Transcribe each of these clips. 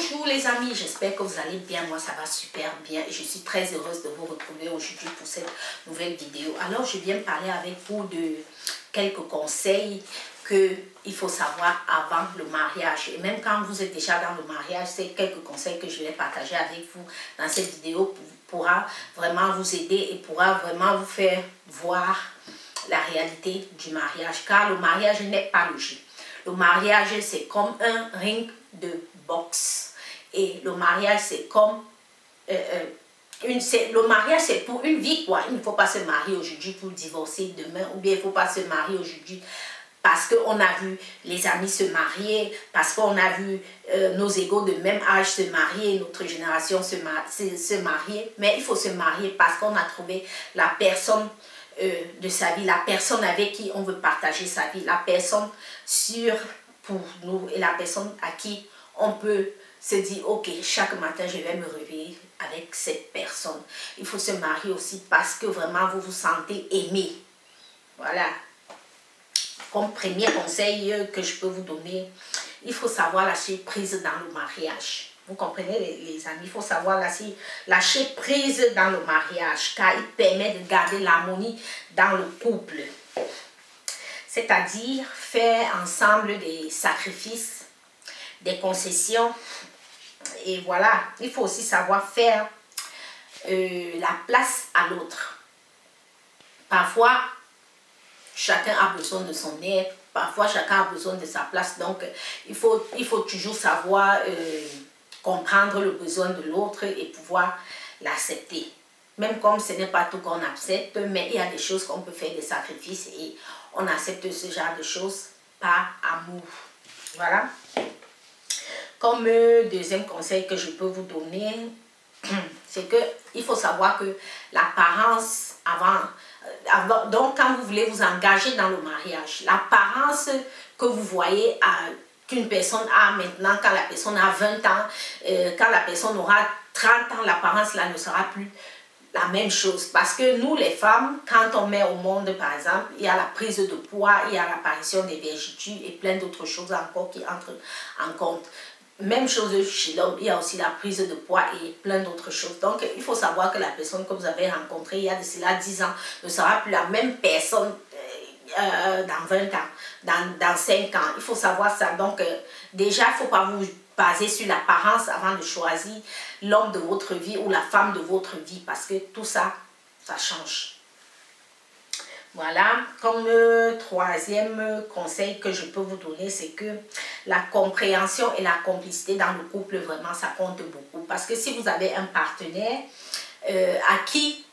Bonjour les amis, j'espère que vous allez bien. Moi ça va super bien et je suis très heureuse de vous retrouver aujourd'hui pour cette nouvelle vidéo. Alors je viens parler avec vous de quelques conseils qu'il faut savoir avant le mariage. Et même quand vous êtes déjà dans le mariage, c'est quelques conseils que je vais partager avec vous dans cette vidéo pourra vraiment vous aider et pourra vraiment vous faire voir la réalité du mariage. Car le mariage n'est pas le jeu. Le mariage c'est comme un ring de boxe. Et le mariage c'est comme le mariage c'est pour une vie quoi. Il ne faut pas se marier aujourd'hui pour divorcer demain, ou bien il ne faut pas se marier aujourd'hui parce qu'on a vu les amis se marier, parce qu'on a vu nos égaux de même âge se marier, notre génération se marier. Mais il faut se marier parce qu'on a trouvé la personne de sa vie, la personne avec qui on veut partager sa vie, la personne sûre pour nous et la personne à qui on peut se dire ok, chaque matin je vais me réveiller avec cette personne. Il faut se marier aussi parce que vraiment vous vous sentez aimé. Voilà. Comme premier conseil que je peux vous donner, il faut savoir lâcher prise dans le mariage. Vous comprenez les amis, il faut savoir lâcher prise dans le mariage car il permet de garder l'harmonie dans le couple. C'est-à-dire faire ensemble des sacrifices, des concessions. Et voilà, il faut aussi savoir faire la place à l'autre. Parfois, chacun a besoin de son aide, parfois chacun a besoin de sa place. Donc, il faut toujours savoir comprendre le besoin de l'autre et pouvoir l'accepter. Même comme ce n'est pas tout qu'on accepte, mais il y a des choses qu'on peut faire des sacrifices et on accepte ce genre de choses par amour. Voilà. Comme deuxième conseil que je peux vous donner, c'est qu'il faut savoir que l'apparence donc quand vous voulez vous engager dans le mariage, l'apparence que vous voyez qu'une personne a maintenant, quand la personne a 20 ans, quand la personne aura 30 ans, l'apparence là ne sera plus la même chose. Parce que nous les femmes, quand on met au monde par exemple, il y a la prise de poids, il y a l'apparition des vergetures et plein d'autres choses encore qui entrent en compte. Même chose chez l'homme, il y a aussi la prise de poids et plein d'autres choses. Donc, il faut savoir que la personne que vous avez rencontrée il y a de cela 10 ans ne sera plus la même personne dans 20 ans, dans 5 ans. Il faut savoir ça. Donc, déjà, il ne faut pas vous baser sur l'apparence avant de choisir l'homme de votre vie ou la femme de votre vie parce que tout ça, ça change. Voilà, comme troisième conseil que je peux vous donner, c'est que la compréhension et la complicité dans le couple, vraiment, ça compte beaucoup. Parce que si vous avez un partenaire à qui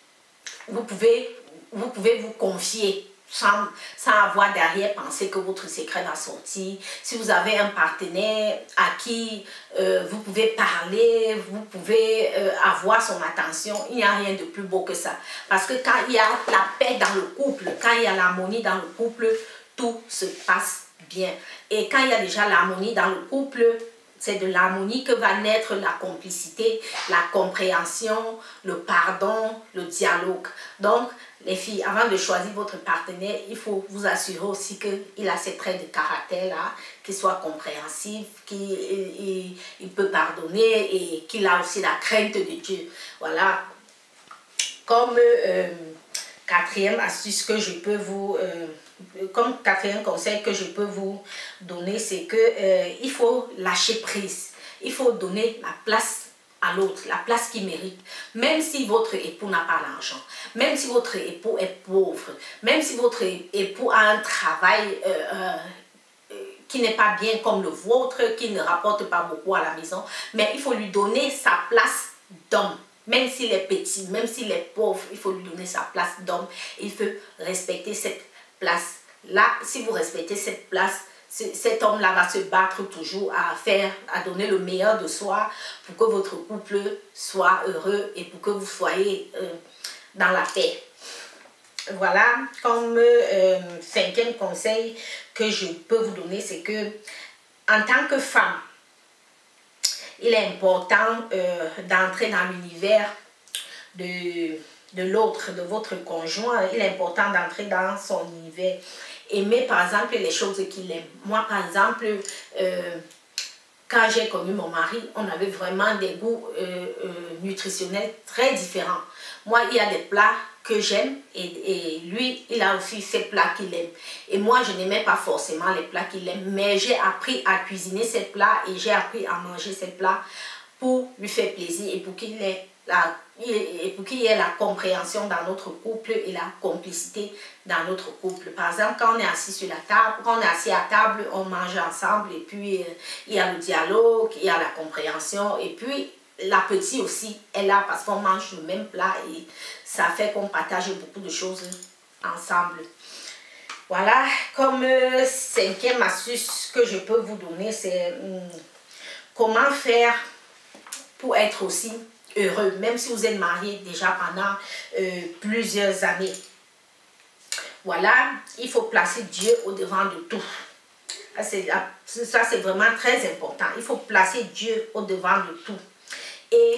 vous pouvez vous confier sans avoir derrière penser que votre secret va sortir, si vous avez un partenaire à qui vous pouvez parler, vous pouvez avoir son attention, il n'y a rien de plus beau que ça. Parce que quand il y a la paix dans le couple, quand il y a l'harmonie dans le couple, tout se passe bien. Et quand il y a déjà l'harmonie dans le couple, c'est de l'harmonie que va naître la complicité, la compréhension, le pardon, le dialogue. Donc, les filles, avant de choisir votre partenaire, il faut vous assurer aussi qu'il a ces traits de caractère-là, qu'il soit compréhensif, qu'il peut pardonner et qu'il a aussi la crainte de Dieu. Voilà. Comme quatrième astuce que je peux vous... comme quatrième conseil que je peux vous donner, c'est que il faut lâcher prise. Il faut donner la place à l'autre, la place qu'il mérite. Même si votre époux n'a pas l'argent, même si votre époux est pauvre, même si votre époux a un travail qui n'est pas bien comme le vôtre, qui ne rapporte pas beaucoup à la maison, mais il faut lui donner sa place d'homme. Même s'il est petit, même s'il est pauvre, il faut lui donner sa place d'homme. Il faut respecter cette place-là. Si vous respectez cette place, cet homme-là va se battre toujours à donner le meilleur de soi pour que votre couple soit heureux et pour que vous soyez dans la paix. Voilà, comme cinquième conseil que je peux vous donner, c'est que en tant que femme, il est important d'entrer dans l'univers de l'autre, de votre conjoint. Il est important d'entrer dans son univers. Aimer par exemple les choses qu'il aime. Moi par exemple, quand j'ai connu mon mari, on avait vraiment des goûts nutritionnels très différents. Moi, il y a des plats que j'aime et lui, il a aussi ses plats qu'il aime. Et moi, je n'aimais pas forcément les plats qu'il aime, mais j'ai appris à cuisiner ces plats et j'ai appris à manger ces plats pour lui faire plaisir et pour qu'il ait la compréhension dans notre couple et la complicité dans notre couple. Par exemple, quand on est assis sur la table, quand on est assis à table, on mange ensemble et puis il y a le dialogue, il y a la compréhension et puis l'appétit aussi est là parce qu'on mange le même plat et ça fait qu'on partage beaucoup de choses ensemble. Voilà, comme cinquième astuce que je peux vous donner, c'est comment faire pour être aussi heureux, même si vous êtes marié déjà pendant plusieurs années. Voilà, il faut placer Dieu au devant de tout. Ça, c'est vraiment très important. Il faut placer Dieu au devant de tout. Et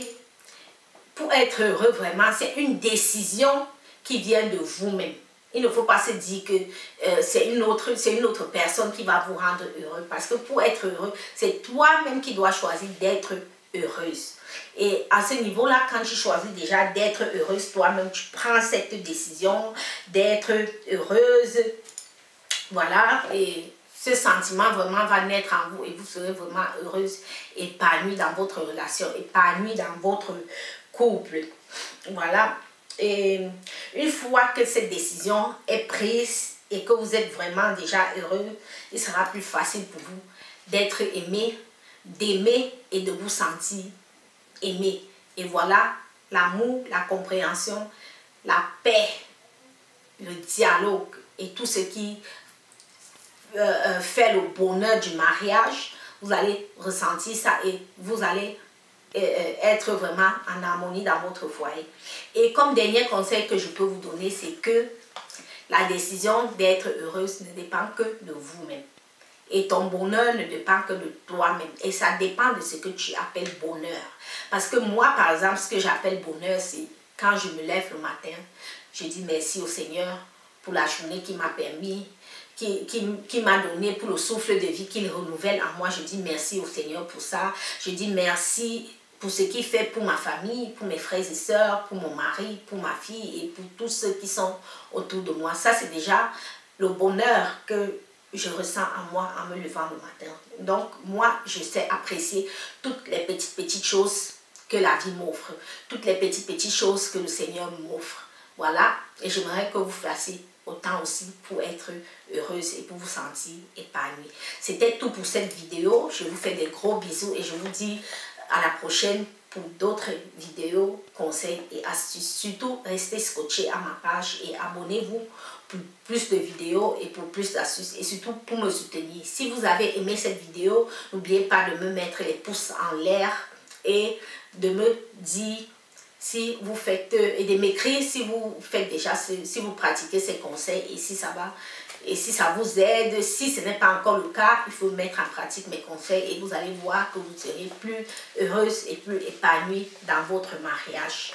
pour être heureux, vraiment, c'est une décision qui vient de vous-même. Il ne faut pas se dire que c'est une autre personne qui va vous rendre heureux. Parce que pour être heureux, c'est toi-même qui dois choisir d'être heureuse. Et à ce niveau-là, quand tu choisis déjà d'être heureuse toi-même, tu prends cette décision d'être heureuse. Voilà, et ce sentiment vraiment va naître en vous et vous serez vraiment heureuse, épanouie dans votre relation, épanouie dans votre couple. Voilà, et une fois que cette décision est prise et que vous êtes vraiment déjà heureux, il sera plus facile pour vous d'être aimé, d'aimer et de vous sentir aimé. Et voilà, l'amour, la compréhension, la paix, le dialogue et tout ce qui fait le bonheur du mariage, vous allez ressentir ça et vous allez être vraiment en harmonie dans votre foyer. Et comme dernier conseil que je peux vous donner, c'est que la décision d'être heureuse ne dépend que de vous-même. Et ton bonheur ne dépend que de toi-même. Et ça dépend de ce que tu appelles bonheur. Parce que moi, par exemple, ce que j'appelle bonheur, c'est quand je me lève le matin, je dis merci au Seigneur pour la journée qu'il m'a permis, qui m'a donné, pour le souffle de vie qu'il renouvelle en moi. Je dis merci au Seigneur pour ça. Je dis merci pour ce qu'il fait pour ma famille, pour mes frères et sœurs, pour mon mari, pour ma fille et pour tous ceux qui sont autour de moi. Ça, c'est déjà le bonheur que je ressens en moi en me levant le matin. Donc, moi, je sais apprécier toutes les petites choses que la vie m'offre, toutes les petites choses que le Seigneur m'offre. Voilà, et j'aimerais que vous fassiez autant aussi pour être heureuse et pour vous sentir épanouie. C'était tout pour cette vidéo. Je vous fais des gros bisous et je vous dis à la prochaine pour d'autres vidéos, conseils et astuces. Surtout, restez scotchés à ma page et abonnez-vous pour plus de vidéos et pour plus d'astuces et surtout pour me soutenir. Si vous avez aimé cette vidéo, n'oubliez pas de me mettre les pouces en l'air et de me dire si vous faites et de m'écrire si vous faites déjà, si vous pratiquez ces conseils et si ça va et si ça vous aide. Si ce n'est pas encore le cas, il faut mettre en pratique mes conseils et vous allez voir que vous serez plus heureuse et plus épanouie dans votre mariage.